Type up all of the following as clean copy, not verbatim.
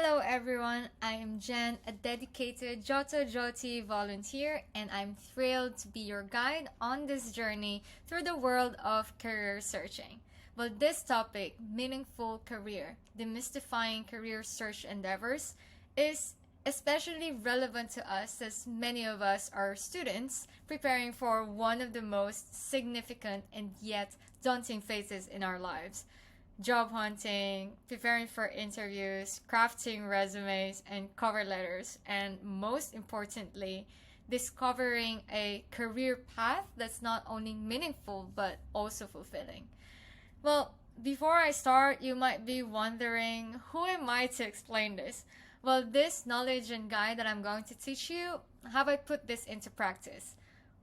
Hello everyone, I am Jen, a dedicated Joto Joti volunteer, and I'm thrilled to be your guide on this journey through the world of career searching. Well, this topic, meaningful career, demystifying career search endeavors, is especially relevant to us as many of us are students preparing for one of the most significant and yet daunting phases in our lives: job hunting, preparing for interviews, crafting resumes and cover letters, and most importantly, discovering a career path that's not only meaningful but also fulfilling. Well, before I start, you might be wondering, who am I to explain this? Well, this knowledge and guide that I'm going to teach you, how I put this into practice.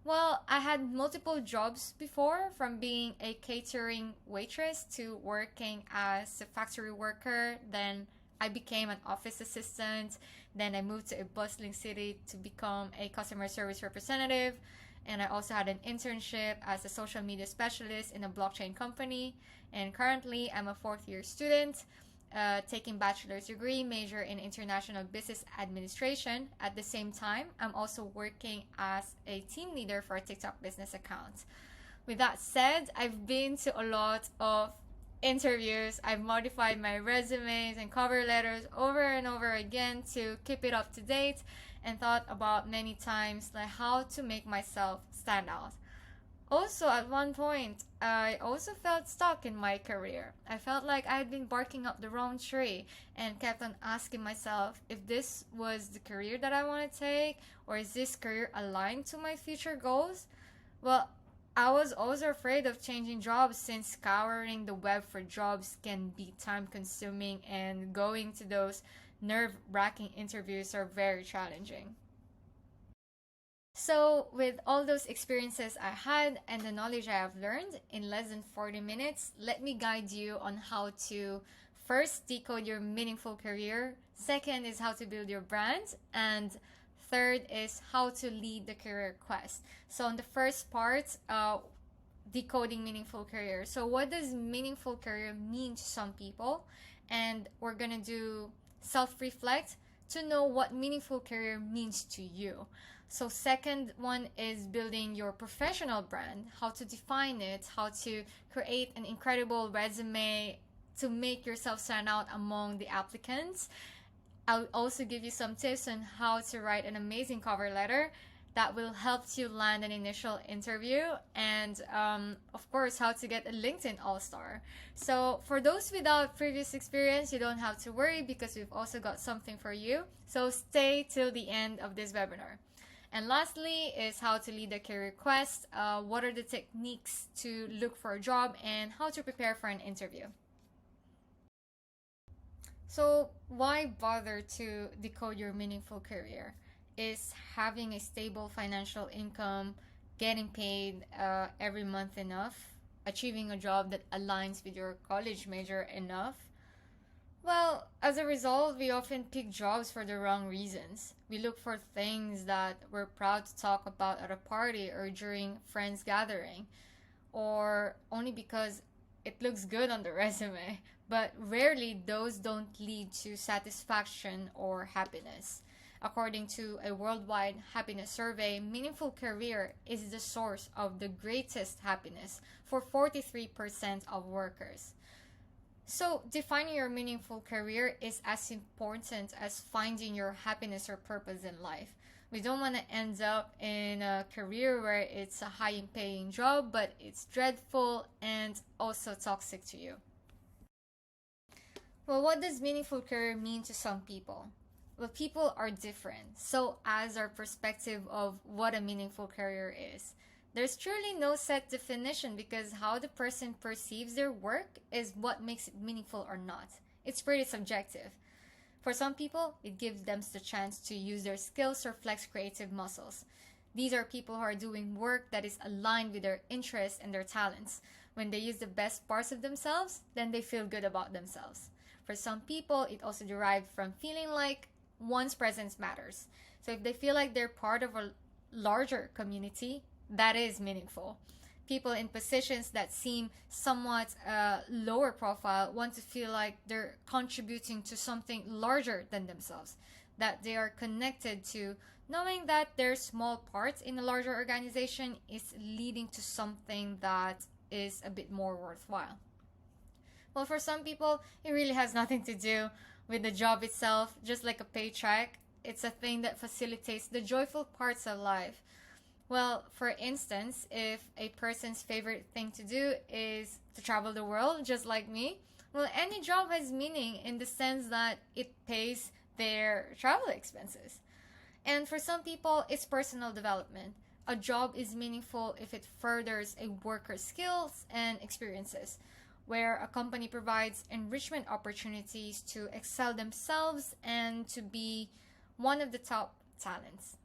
Well, I had multiple jobs before, from being a catering waitress to working as a factory worker. Then I became an office assistant. Then I moved to a bustling city to become a customer service representative. And I also had an internship as a social media specialist in a blockchain company. And currently, I'm a fourth year student taking bachelor's degree, major in international business administration. At the same time, I'm also working as a team leader for a TikTok business account. With that said, I've been to a lot of interviews. I've modified my resumes and cover letters over and over again to keep it up to date, and thought about many times like how to make myself stand out. Also, at one point, I also felt stuck in my career. I felt like I had been barking up the wrong tree and kept on asking myself if this was the career that I want to take, or is this career aligned to my future goals? Well, I was also afraid of changing jobs, since scouring the web for jobs can be time consuming and going to those nerve wracking interviews are very challenging. So, with all those experiences I had and the knowledge I have learned, in less than 40 minutes, let me guide you on how to first decode your meaningful career, second is how to build your brand, and third is how to lead the career quest. So, on the first part, decoding meaningful career. So, what does meaningful career mean to some people? And we're gonna do self reflect to know what meaningful career means to you. So second one is building your professional brand, how to define it, how to create an incredible resume to make yourself stand out among the applicants. I'll also give you some tips on how to write an amazing cover letter that will help you land an initial interview, and of course how to get a LinkedIn all-star. So for those without previous experience, you don't have to worry because we've also got something for you. So stay till the end of this webinar. And lastly is how to lead a career quest, what are the techniques to look for a job, and how to prepare for an interview. So why bother to decode your meaningful career? Is having a stable financial income, getting paid every month enough? Achieving a job that aligns with your college major enough? Well, as a result, we often pick jobs for the wrong reasons. We look for things that we're proud to talk about at a party or during friends gathering, or only because it looks good on the resume. But rarely those don't lead to satisfaction or happiness. According to a worldwide happiness survey, meaningful career is the source of the greatest happiness for 43% of workers. So, defining your meaningful career is as important as finding your happiness or purpose in life. We don't want to end up in a career where it's a high paying job, but it's dreadful and also toxic to you. Well, what does meaningful career mean to some people? Well, people are different, so as our perspective of what a meaningful career is. There's truly no set definition, because how the person perceives their work is what makes it meaningful or not. It's pretty subjective. For some people, it gives them the chance to use their skills or flex creative muscles. These are people who are doing work that is aligned with their interests and their talents. When they use the best parts of themselves, then they feel good about themselves. For some people, it also derived from feeling like one's presence matters. So if they feel like they're part of a larger community, that is meaningful. People in positions that seem somewhat lower profile want to feel like they're contributing to something larger than themselves, that they are connected to, knowing that their small parts in a larger organization is leading to something that is a bit more worthwhile. Well, for some people, it really has nothing to do with the job itself, just like a paycheck. It's a thing that facilitates the joyful parts of life. Well, for instance, if a person's favorite thing to do is to travel the world, just like me, well, any job has meaning in the sense that it pays their travel expenses. And for some people, it's personal development. A job is meaningful if it furthers a worker's skills and experiences, where a company provides enrichment opportunities to excel themselves and to be one of the top talents.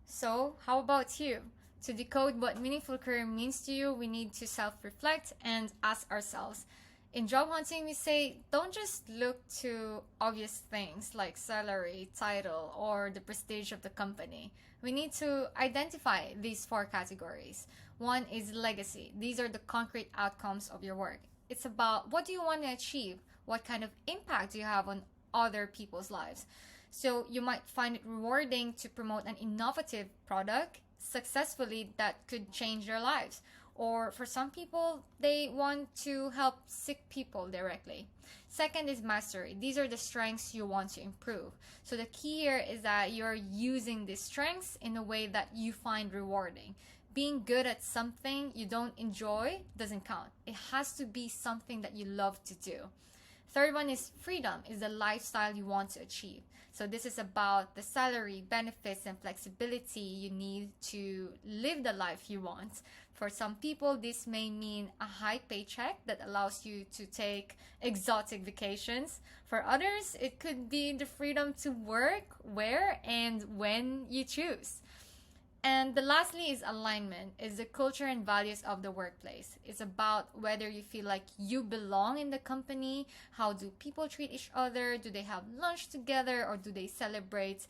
So, how about you? To decode what meaningful career means to you, we need to self reflect and ask ourselves. In job hunting, we say don't just look to obvious things like salary, title, or the prestige of the company. We need to identify these four categories. One is legacy. These are the concrete outcomes of your work. It's about what do you want to achieve? What kind of impact do you have on other people's lives? So you might find it rewarding to promote an innovative product successfully that could change their lives. Or for some people, they want to help sick people directly. Second is mastery. These are the strengths you want to improve. So the key here is that you're using these strengths in a way that you find rewarding. Being good at something you don't enjoy doesn't count. It has to be something that you love to do. Third one is freedom, is the lifestyle you want to achieve. So this is about the salary, benefits, and flexibility you need to live the life you want. For some people, this may mean a high paycheck that allows you to take exotic vacations. For others, it could be the freedom to work where and when you choose. And the lastly is alignment, is the culture and values of the workplace. It's about whether you feel like you belong in the company, how do people treat each other, do they have lunch together, or do they celebrate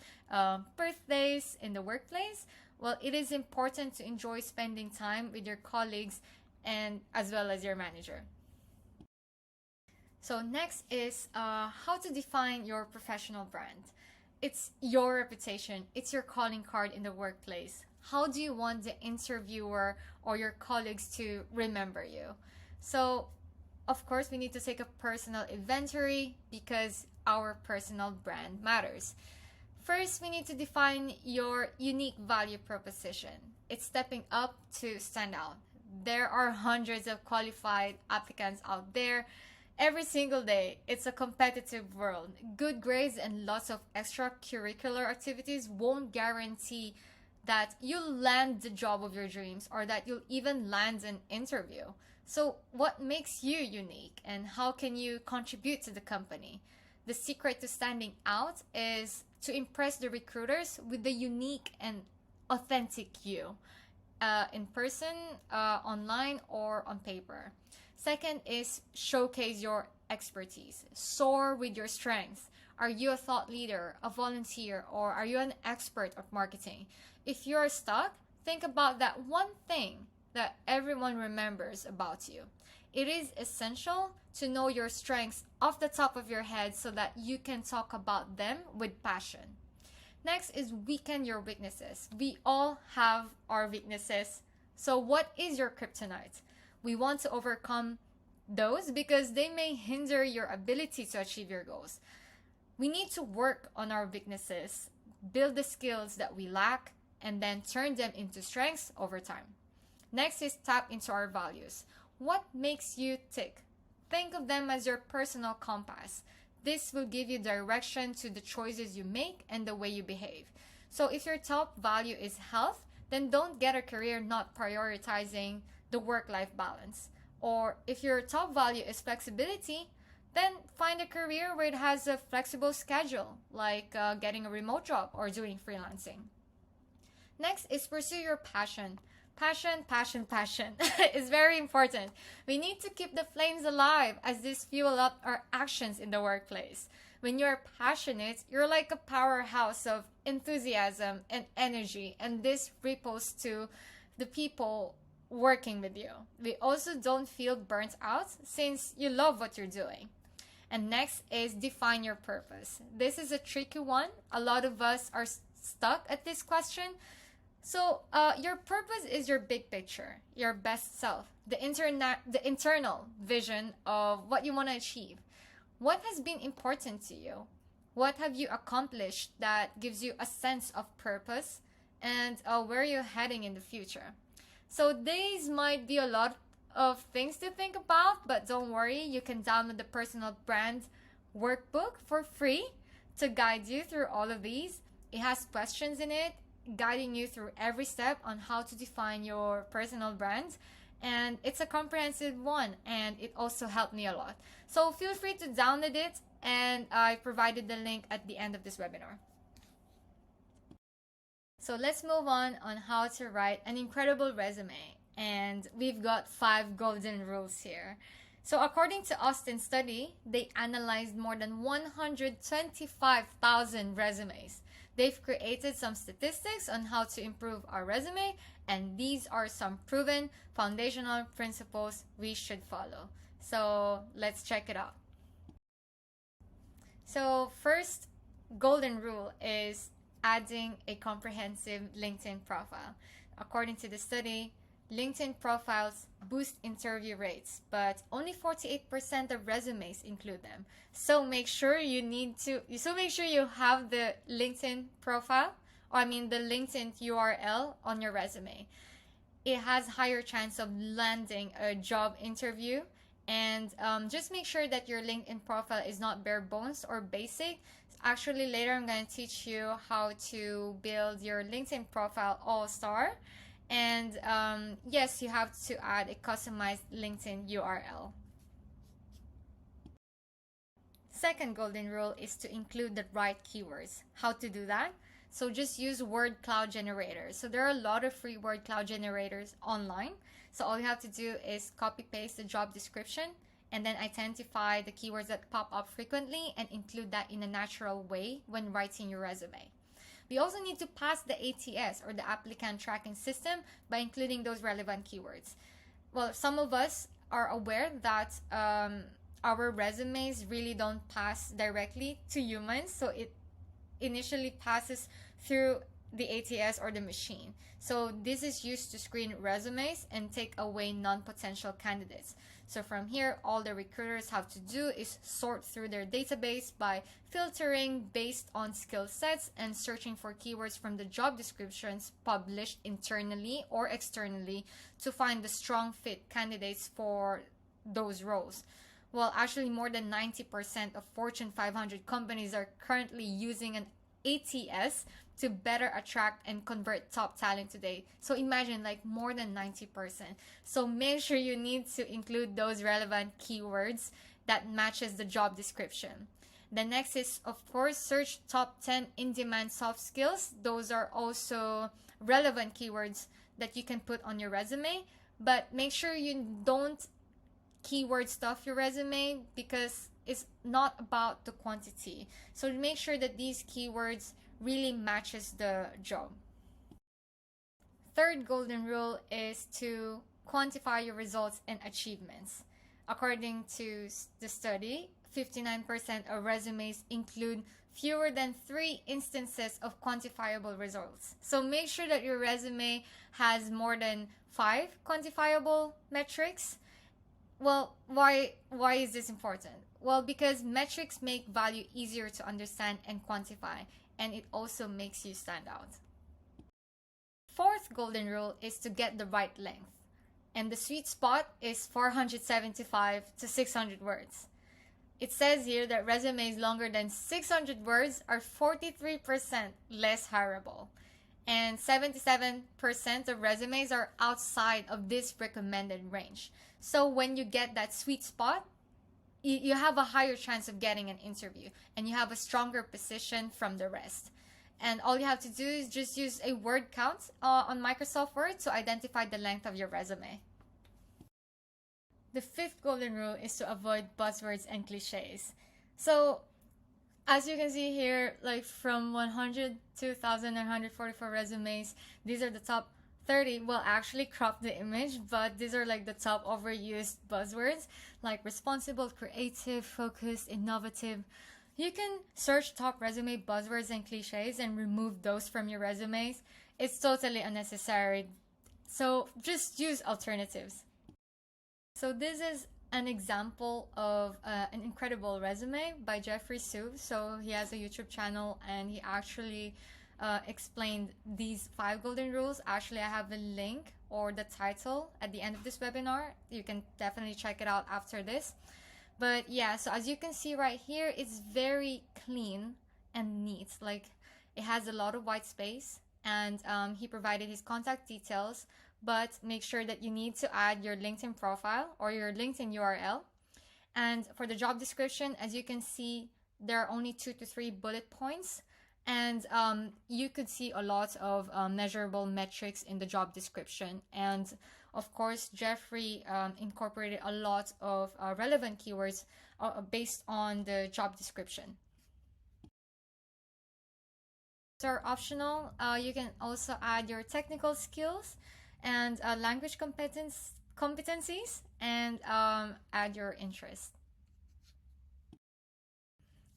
birthdays in the workplace? Well, it is important to enjoy spending time with your colleagues and as well as your manager. So next is how to define your professional brand. It's your reputation. It's your calling card in the workplace. How do you want the interviewer or your colleagues to remember you? So, of course, we need to take a personal inventory because our personal brand matters. First, we need to define your unique value proposition. It's stepping up to stand out. There are hundreds of qualified applicants out there every single day. It's a competitive world. Good grades and lots of extracurricular activities won't guarantee that you'll land the job of your dreams or that you'll even land an interview. So, what makes you unique and how can you contribute to the company? The secret to standing out is to impress the recruiters with the unique and authentic you, in person, online, or on paper. Second is showcase your expertise. Soar with your strengths. Are you a thought leader, a volunteer, or are you an expert of marketing? If you're stuck, think about that one thing that everyone remembers about you. It is essential to know your strengths off the top of your head so that you can talk about them with passion. Next is weaken your weaknesses. We all have our weaknesses. So what is your kryptonite? We want to overcome those because they may hinder your ability to achieve your goals. We need to work on our weaknesses, build the skills that we lack, and then turn them into strengths over time. Next is tap into our values. What makes you tick? Think of them as your personal compass. This will give you direction to the choices you make and the way you behave. So if your top value is health, then don't get a career not prioritizing the work-life balance. Or if your top value is flexibility, then find a career where it has a flexible schedule, like getting a remote job or doing freelancing. Next is pursue your passion. Passion, passion, passion is very important. We need to keep the flames alive as this fuel up our actions in the workplace. When you're passionate, you're like a powerhouse of enthusiasm and energy, and this ripples to the people working with you. We also don't feel burnt out since you love what you're doing. And next is define your purpose. This is a tricky one. A lot of us are stuck at this question. So, your purpose is your big picture, your best self, the internal vision of what you want to achieve. What has been important to you? What have you accomplished that gives you a sense of purpose and where you're heading in the future? So, these might be a lot of things to think about, but don't worry, you can download the personal brand workbook for free to guide you through all of these. It has questions in it guiding you through every step on how to define your personal brand, and it's a comprehensive one, and it also helped me a lot. So feel free to download it, and I provided the link at the end of this webinar. So let's move on how to write an incredible resume, and we've got 5 golden rules here. So according to Austin's study, they analyzed more than 125,000 resumes. They've created some statistics on how to improve our resume, and these are some proven foundational principles we should follow. So let's check it out. So first golden rule is adding a comprehensive LinkedIn profile. According to the study, LinkedIn profiles boost interview rates, but only 48% of resumes include them. So make sure you have the LinkedIn profile, or the LinkedIn URL on your resume. It has higher chance of landing a job interview, and just make sure that your LinkedIn profile is not bare bones or basic. Actually, later I'm going to teach you how to build your LinkedIn profile all-star. And yes, you have to add a customized LinkedIn URL. Second golden rule is to include the right keywords. How to do that? So just use word cloud generators. So there are a lot of free word cloud generators online. So all you have to do is copy paste the job description and then identify the keywords that pop up frequently and include that in a natural way when writing your resume. We also need to pass the ATS, or the applicant tracking system, by including those relevant keywords. Well, some of us are aware that our resumes really don't pass directly to humans, so it initially passes through the ATS or the machine. So this is used to screen resumes and take away non-potential candidates. So from here, all the recruiters have to do is sort through their database by filtering based on skill sets and searching for keywords from the job descriptions published internally or externally to find the strong fit candidates for those roles. Well, actually, more than 90% of Fortune 500 companies are currently using an ATS to better attract and convert top talent today. So imagine, like, more than 90%. So make sure you need to include those relevant keywords that matches the job description. The next is, of course, search top 10 in-demand soft skills. Those are also relevant keywords that you can put on your resume, but make sure you don't keyword stuff your resume, because it's not about the quantity. So make sure that these keywords really matches the job. Third golden rule is to quantify your results and achievements. According to the study, 59% of resumes include fewer than 3 instances of quantifiable results. So make sure that your resume has more than 5 quantifiable metrics. Well, why is this important? Well, because metrics make value easier to understand and quantify, and it also makes you stand out. Fourth golden rule is to get the right length, and the sweet spot is 475 to 600 words. It says here that resumes longer than 600 words are 43% less hireable, and 77% of resumes are outside of this recommended range. So when you get that sweet spot, you have a higher chance of getting an interview, and you have a stronger position from the rest. And all you have to do is just use a word count on Microsoft Word to identify the length of your resume. The fifth golden rule is to avoid buzzwords and cliches. So as you can see here, like from 102,944 resumes, these are the top 30, well, actually crop the image, but these are like the top overused buzzwords like responsible, creative, focused, innovative. You can search top resume buzzwords and cliches and remove those from your resumes. It's totally unnecessary. So just use alternatives. So this is an example of an incredible resume by Jeffrey Sue. So he has a YouTube channel and he actually explained these 5 golden rules. Actually, I have a link or the title at the end of this webinar. You can definitely check it out after this. But yeah, so as you can see right here, it's very clean and neat. Like it has a lot of white space, and he provided his contact details, but make sure that you need to add your LinkedIn profile or your LinkedIn URL. And for the job description, as you can see, there are only 2 to 3 bullet points, and you could see a lot of measurable metrics in the job description. And of course, Jeffrey incorporated a lot of relevant keywords based on the job description. Are optional. You can also add your technical skills and language competencies, and add your interest.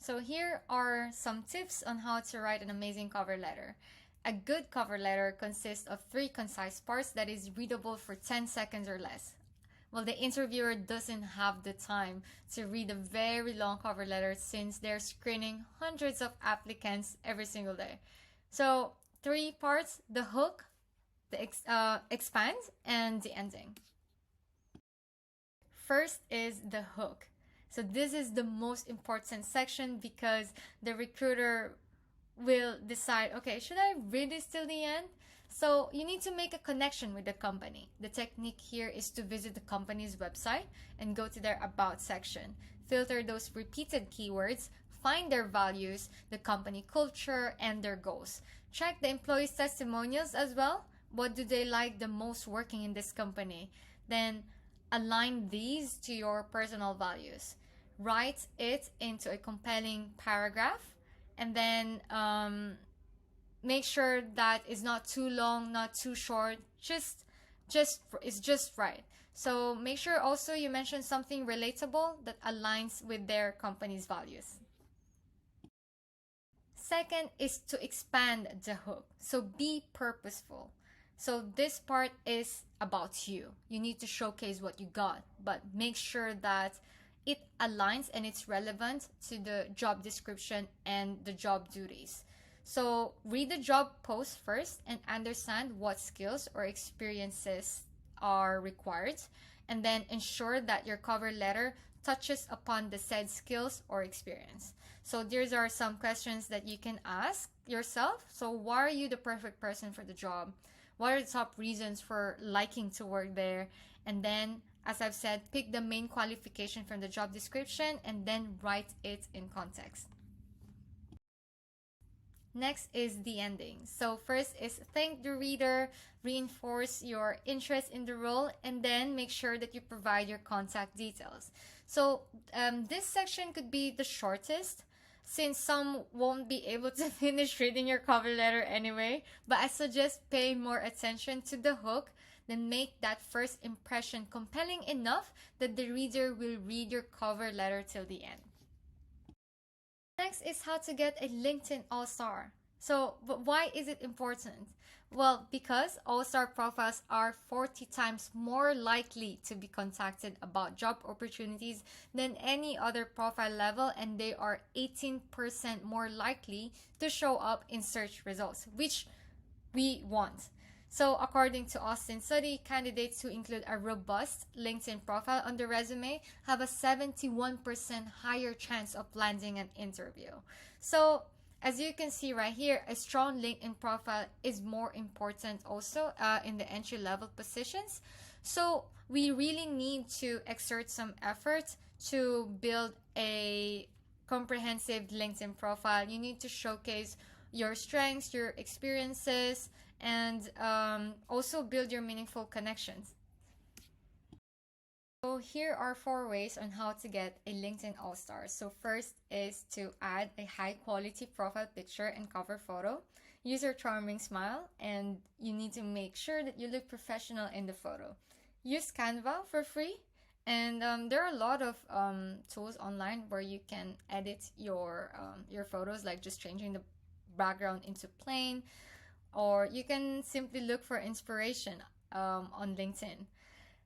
So here are some tips on how to write an amazing cover letter. A good cover letter consists of 3 concise parts that is readable for 10 seconds or less. Well, the interviewer doesn't have the time to read a very long cover letter since they're screening hundreds of applicants every single day. So 3 parts: the hook, the expand, and the ending. First is the hook. So this is the most important section because the recruiter will decide, okay, should I read this till the end? So you need to make a connection with the company. The technique here is to visit the company's website and go to their about section. Filter those repeated keywords, find their values, the company culture, and their goals. Check the employees' testimonials as well. What do they like the most working in this company? Then align these to your personal values. Write it into a compelling paragraph, and then make sure that it's not too long, not too short. It's just right. So make sure also you mention something relatable that aligns with their company's values. Second is to expand the hook. So be purposeful. So this part is about you. You need to showcase what you got, but make sure that it aligns and it's relevant to the job description and the job duties. So read the job post first and understand what skills or experiences are required, and then ensure that your cover letter touches upon the said skills or experience. So these are some questions that you can ask yourself. So why are you the perfect person for the job? What are the top reasons for liking to work there? And then, as I've said, pick the main qualification from the job description and then write it in context. Next is the ending. So first is thank the reader, reinforce your interest in the role, and then make sure that you provide your contact details. So this section could be the shortest, since some won't be able to finish reading your cover letter anyway, but I suggest paying more attention to the hook, then make that first impression compelling enough that the reader will read your cover letter till the end. Next is how to get a LinkedIn All-Star. But why is it important? Well, because All-Star profiles are 40 times more likely to be contacted about job opportunities than any other profile level, and they are 18% more likely to show up in search results, which we want. So according to Austin study, candidates who include a robust LinkedIn profile on their resume have a 71% higher chance of landing an interview. So as you can see right here, a strong LinkedIn profile is more important also in the entry-level positions. So we really need to exert some effort to build a comprehensive LinkedIn profile. You need to showcase your strengths, your experiences, and also build your meaningful connections. So here are 4 ways on how to get a LinkedIn All-Star. So first is to add a high quality profile picture and cover photo. Use your charming smile, and you need to make sure that you look professional in the photo. Use Canva for free, and there are a lot of tools online where you can edit your photos, like just changing the background into plain, or you can simply look for inspiration on LinkedIn.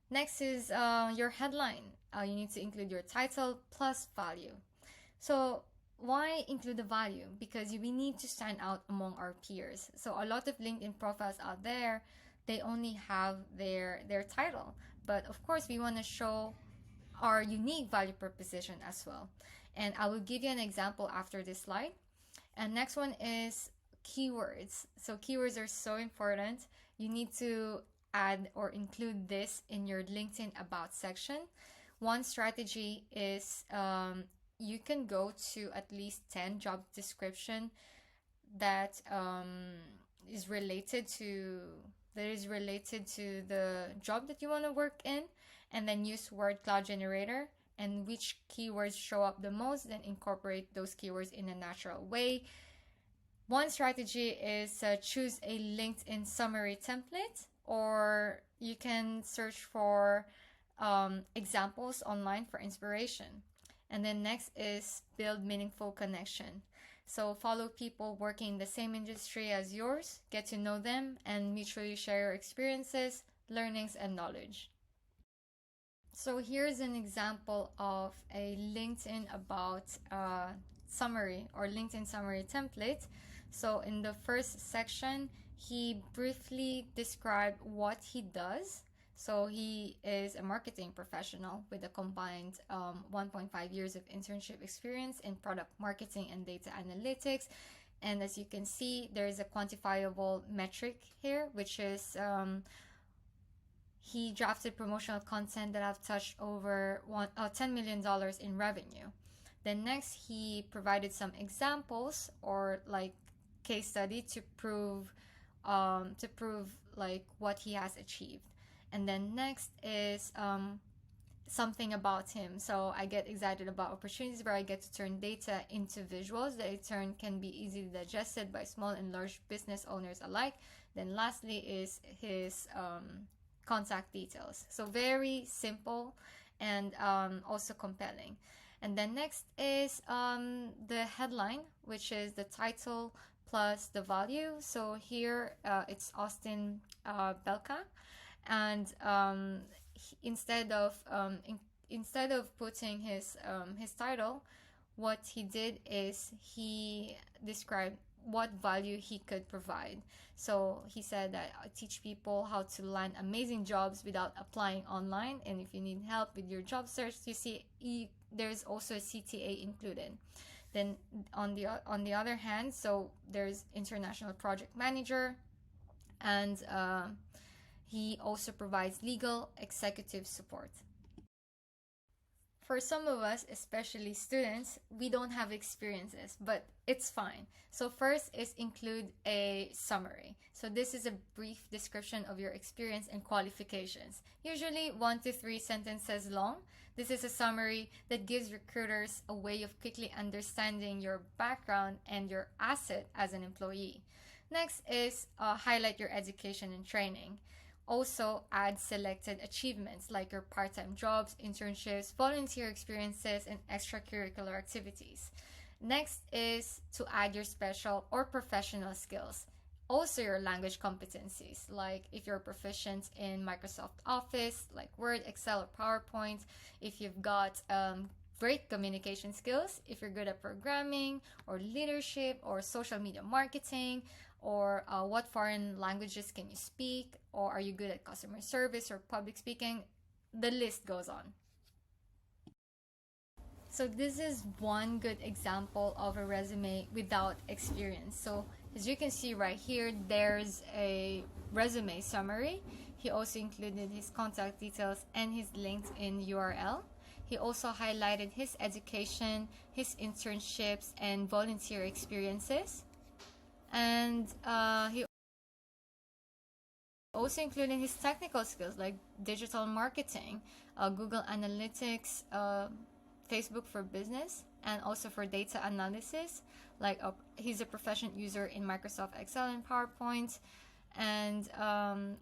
Next is your headline. You need to include your title plus value. So why include the value? Because we need to stand out among our peers. So a lot of LinkedIn profiles out there, they only have their title. But of course, we want to show our unique value proposition as well. And I will give you an example after this slide. And next one is keywords. So keywords are so important. You need to add or include this in your LinkedIn About section. One strategy is you can go to at least 10 job description that is related to the job that you want to work in, and then use word cloud generator, and which keywords show up the most, then incorporate those keywords in a natural way. One strategy is choose a LinkedIn summary template, or you can search for examples online for inspiration. And then next is build meaningful connection. So follow people working in the same industry as yours, get to know them, and mutually share your experiences, learnings, and knowledge. So here's an example of a LinkedIn About summary or LinkedIn summary template. So in the first section, he briefly described what he does. So he is a marketing professional with a combined 1.5 years of internship experience in product marketing and data analytics. And as you can see, there is a quantifiable metric here, which is he drafted promotional content that have touched over $10 million in revenue. Then next, he provided some examples or like case study to prove like what he has achieved. And then next is something about him. So I get excited about opportunities where I get to turn data into visuals that in turn can be easily digested by small and large business owners alike. Then lastly is his contact details. So very simple and also compelling. And then next is the headline, which is the title plus the value. So here it's Austin Belka. And instead of putting his title, what he did is he described what value he could provide. So he said that I teach people how to land amazing jobs without applying online, and if you need help with your job search, you see there's also a CTA included. Then on the other hand, so there's international project manager, and he also provides legal executive support. For some of us, especially students, we don't have experiences, but it's fine. So first is include a summary. So this is a brief description of your experience and qualifications, usually 1 to 3 sentences long. This is a summary that gives recruiters a way of quickly understanding your background and your asset as an employee. Next is highlight your education and training. Also add selected achievements like your part-time jobs, internships, volunteer experiences, and extracurricular activities. Next is to add your special or professional skills. Also your language competencies, like if you're proficient in Microsoft Office, like Word, Excel, or PowerPoint, if you've got great communication skills, if you're good at programming or leadership or social media marketing, or what foreign languages can you speak, or are you good at customer service or public speaking? The list goes on. So this is one good example of a resume without experience. So as you can see right here, there's a resume summary. He also included his contact details and his LinkedIn URL. He also highlighted his education, his internships, and volunteer experiences. And he also included his technical skills like digital marketing, Google Analytics, Facebook for Business, and also for data analysis. Like he's a proficient user in Microsoft Excel and PowerPoint. And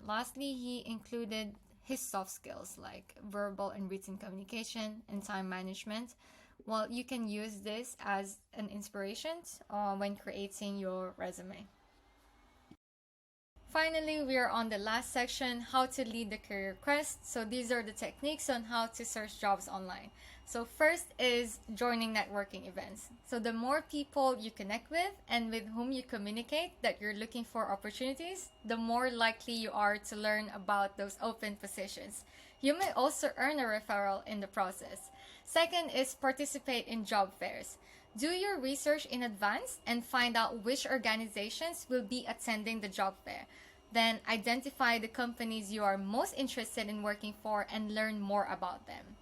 lastly, he included his soft skills like verbal and written communication and time management. Well, you can use this as an inspiration when creating your resume. Finally, we are on the last section, how to lead the career quest. So these are the techniques on how to search jobs online. So first is joining networking events. So the more people you connect with and with whom you communicate that you're looking for opportunities, the more likely you are to learn about those open positions. You may also earn a referral in the process. Second is participate in job fairs. Do your research in advance and find out which organizations will be attending the job fair. Then identify the companies you are most interested in working for and learn more about them.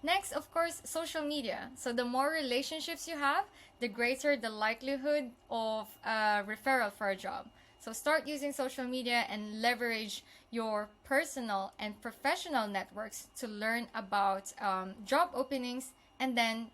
Next, of course, social media. So the more relationships you have, the greater the likelihood of a referral for a job. So start using social media and leverage your personal and professional networks to learn about job openings and then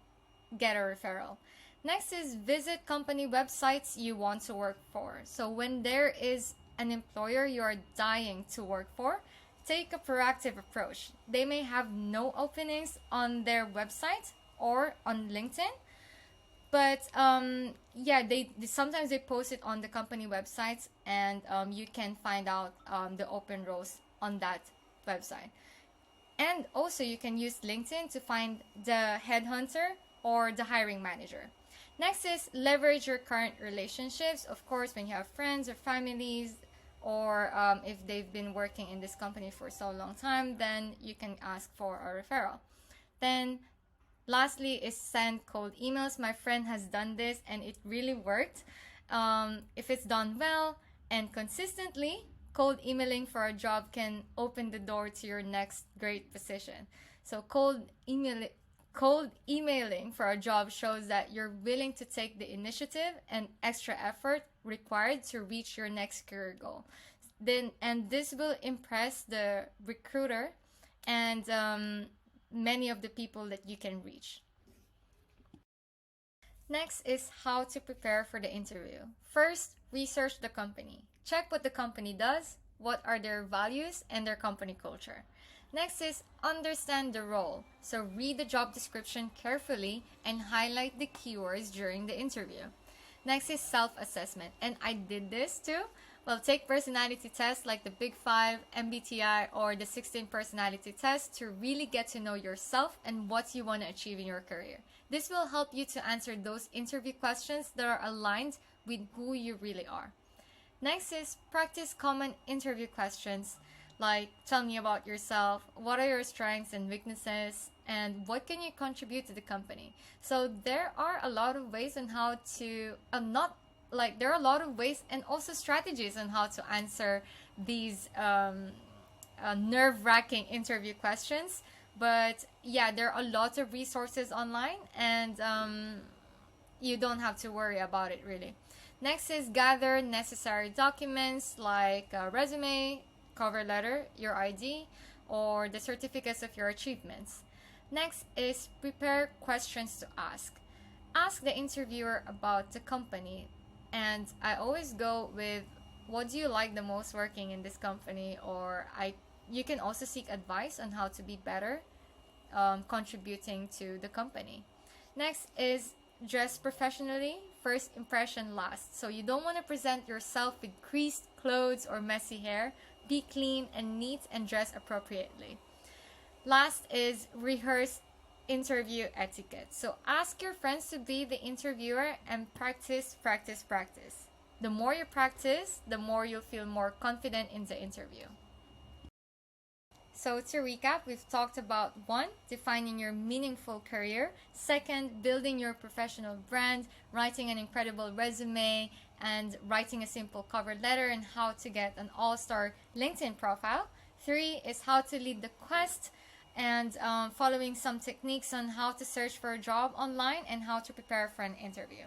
get a referral. Next is visit company websites you want to work for. So when there is an employer you are dying to work for, take a proactive approach. They may have no openings on their website or on LinkedIn, but they sometimes they post it on the company websites, and you can find out the open roles on that website. And also you can use LinkedIn to find the headhunter or the hiring manager. Next is leverage your current relationships. Of course, when you have friends or families, or if they've been working in this company for so long time, then you can ask for a referral. Then lastly is send cold emails. My friend has done this and it really worked. If it's done well and consistently, cold emailing for a job can open the door to your next great position. So cold emailing for a job shows that you're willing to take the initiative and extra effort required to reach your next career goal. And this will impress the recruiter and many of the people that you can reach. Next is how to prepare for the interview. First, research the company. Check what the company does, what are their values, and their company culture. Next is understand the role. So read the job description carefully and highlight the keywords during the interview. Next is self-assessment. And I did this too. Well, take personality tests like the Big 5, MBTI, or the 16 personality test to really get to know yourself and what you want to achieve in your career. This will help you to answer those interview questions that are aligned with who you really are. Next is practice common interview questions like tell me about yourself, what are your strengths and weaknesses, and what can you contribute to the company. So there are a lot of ways on how to there are a lot of ways and also strategies on how to answer these nerve-wracking interview questions. But yeah, there are a lot of resources online, and you don't have to worry about it really. Next is gather necessary documents like a resume, cover letter, your ID, or the certificates of your achievements. Next is prepare questions to ask. Ask the interviewer about the company, and I always go with what do you like the most working in this company, or you can also seek advice on how to be better contributing to the company. Next is dress professionally. First impression lasts. So you don't want to present yourself with creased clothes or messy hair. Be clean and neat and dress appropriately. Last is rehearse interview etiquette. So ask your friends to be the interviewer and practice. The more you practice, the more you'll feel more confident in the interview. So to recap, we've talked about 1, defining your meaningful career. 2nd, building your professional brand, writing an incredible resume, and writing a simple cover letter, and how to get an all-star LinkedIn profile. 3 is how to lead the quest, and following some techniques on how to search for a job online and how to prepare for an interview.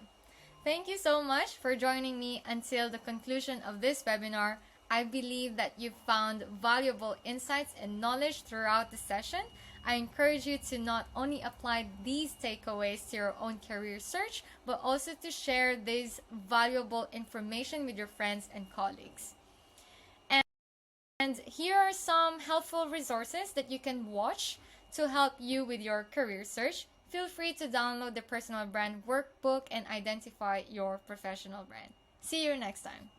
Thank you so much for joining me until the conclusion of this webinar. I believe that you've found valuable insights and knowledge throughout the session. I encourage you to not only apply these takeaways to your own career search, but also to share this valuable information with your friends and colleagues. And here are some helpful resources that you can watch to help you with your career search. Feel free to download the Personal Brand Workbook and identify your professional brand. See you next time.